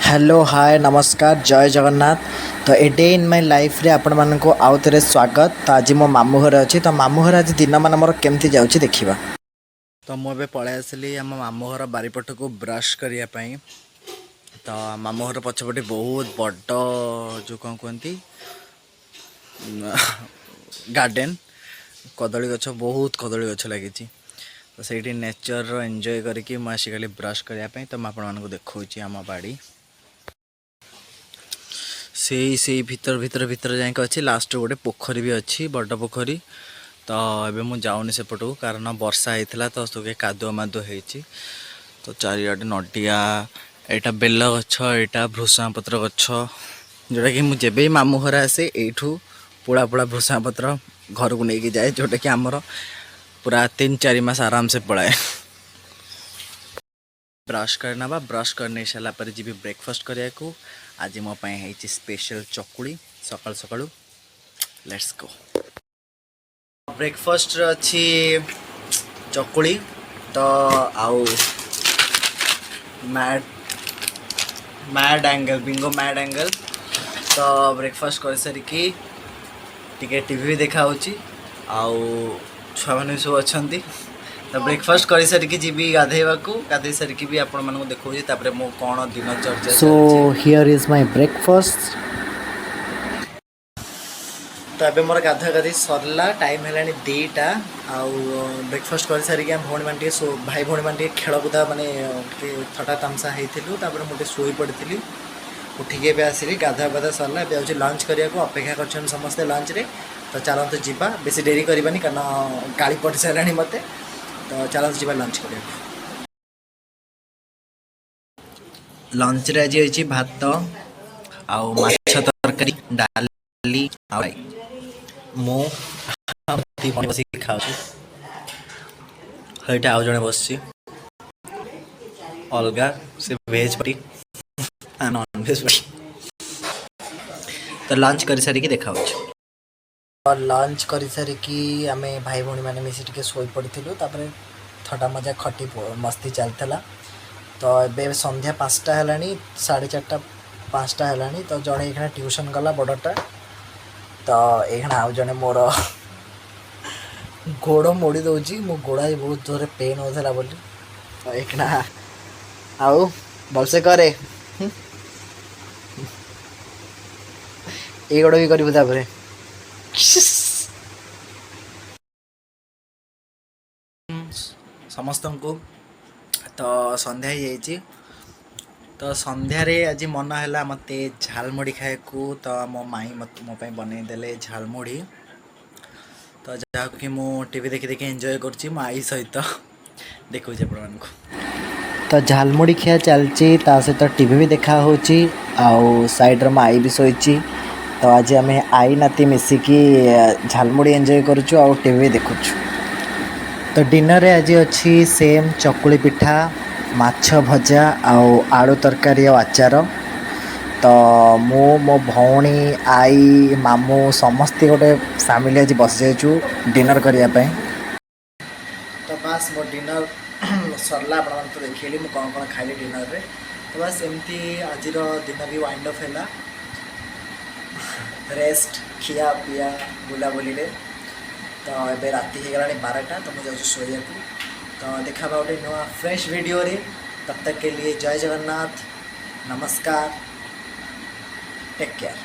Hello hi नमस्कार जय जगन्नाथ। तो a day in my life रे आपण मानक आउ थे स्वागत। तो आज मो मामू घर अच्छी तो मामू घर आज दिन मान मोर केमती जाऊँगी देखा। तो मुझे पलि आसली आम मामू घर बारिपट को ब्रश करने। तो मामू घर पछपटे बहुत बड़ जो कौन कहती गार्डन कदली गछ बहुत कदली गछ लगी। तो सही नेचर एंजॉय करके मुझे खाली ब्रश करने। तो मुझे देखा आम बाड़ी से भीतर भीतर भीतर जाए अच्छी लास्ट गोटे पोखरी भी अच्छी बड़ पोखरी। तो एबे मु जाऊनी सेपट को कारण वर्षा होता तो सब कादुआ मादुआ होती। तो चारिआडे नडिया एटा बेल गछ एटा भृषुंगा पत्र गछ जोटा कि मुझे भी मामू घर आसे यू पोड़ा पोड़ा भृषुंगा पत्र घर को लेकिन जाए जोटा कि आमर पूरा 3-4 मास आराम से पलाए। ब्रश करना ब्रश करने सारा पर जी ब्रेकफास्ट करने को आज मो है स्पेशल चकुली सकाल सकाल लेट्स गो। ब्रेकफास्ट अच्छी चकुली तो आउ mad angle Bingo mad angle. तो ब्रेकफास्ट कर सारिकी टिके टीवी भी देखा आउ छुआ मैंने सब अच्छा। तो ब्रेकफास्ट कर सारिकी जी गाधेवा को गाधे सारिकी भी आपण मानू देखा मो कौन दिन चर्चा। So here is my breakfast. तो ये मोर गाधा गाधी सरला टाइम है 2टा आउ ब्रेकफास्ट कर सारिकी आम भाई मैंने भाई भाई मैंने खेलकूदा मानने थटा तमसा होता मुझे शोई पड़ी उठिके भी आसली गाधा गाधा सरला आज लंच करने को अपेक्षा कर समस्ते लंच रे। तो चलते जीवा बेसी डेरी करवानी कारण गाड़ी पड़ सारे मत। तो चलते जीवा लंच कर लंच रे आज भात आउ माछ तरकारी डाली मु बस खाऊटा आउ जड़े बस अलग से भेज पार्टी नॉन भेज पार्टी। तो लंच कर सारिकी देखा लंच कर सारिकी आम भाई भाई मैंने मिसी शोई पड़ी थटा मजा खटी मस्ती चलता। तो ये संध्या 5टा है 4:30 5टा है। तो जड़े ये ट्यूशन गला बड़टा। तो ये आउ जड़े मोर गोड़ मोड़ी दूसरी मो गोड़ा बहुत जोर पेन होता बोली। तो एक आउ भलसे करे ये गोड़ भी कर समस्त को। तो संध्या ही तो संध्यारे आज मन है मत झालमुढ़ी खाए को। तो मो माई मत मो बनईदे झालमुढ़ी। तो जहाँ कि मुझे टीवी देखी देखी एंजॉय कर आई सहित देखो आप। तो झालमुढ़ी खिया चलती सहित टीवी भी देखा आउ साइड्रे मो आई भी शोची। तो आज आम आई नाती मिसिकी झालमुढ़ी एंजॉय करुचु आउ टीवी देखु। तो डिनर रे आज अच्छी सेम चकुली पिठा माछ भजा आउ आलू तरकारी आचार। तो मु मो भौणी आई मामू समस्ते गोटे फैमिली आज बस जाइचु डिनर करने। तो बस मो डिनर सरला आप तो देखिए मुझे कौन कौन खाइली डिनर रे। तो बस एमती आज दिन भी वाइंड अप है रेस्ट खिया पिया बुलाबुली रे। तो ये राति हो गला 12टा। तो मुझे शोया को। तो देखा गोटे नुआ फ्रेश वीडियो रे। तब तक के लिए जय जगन्नाथ नमस्कार टेक केयर।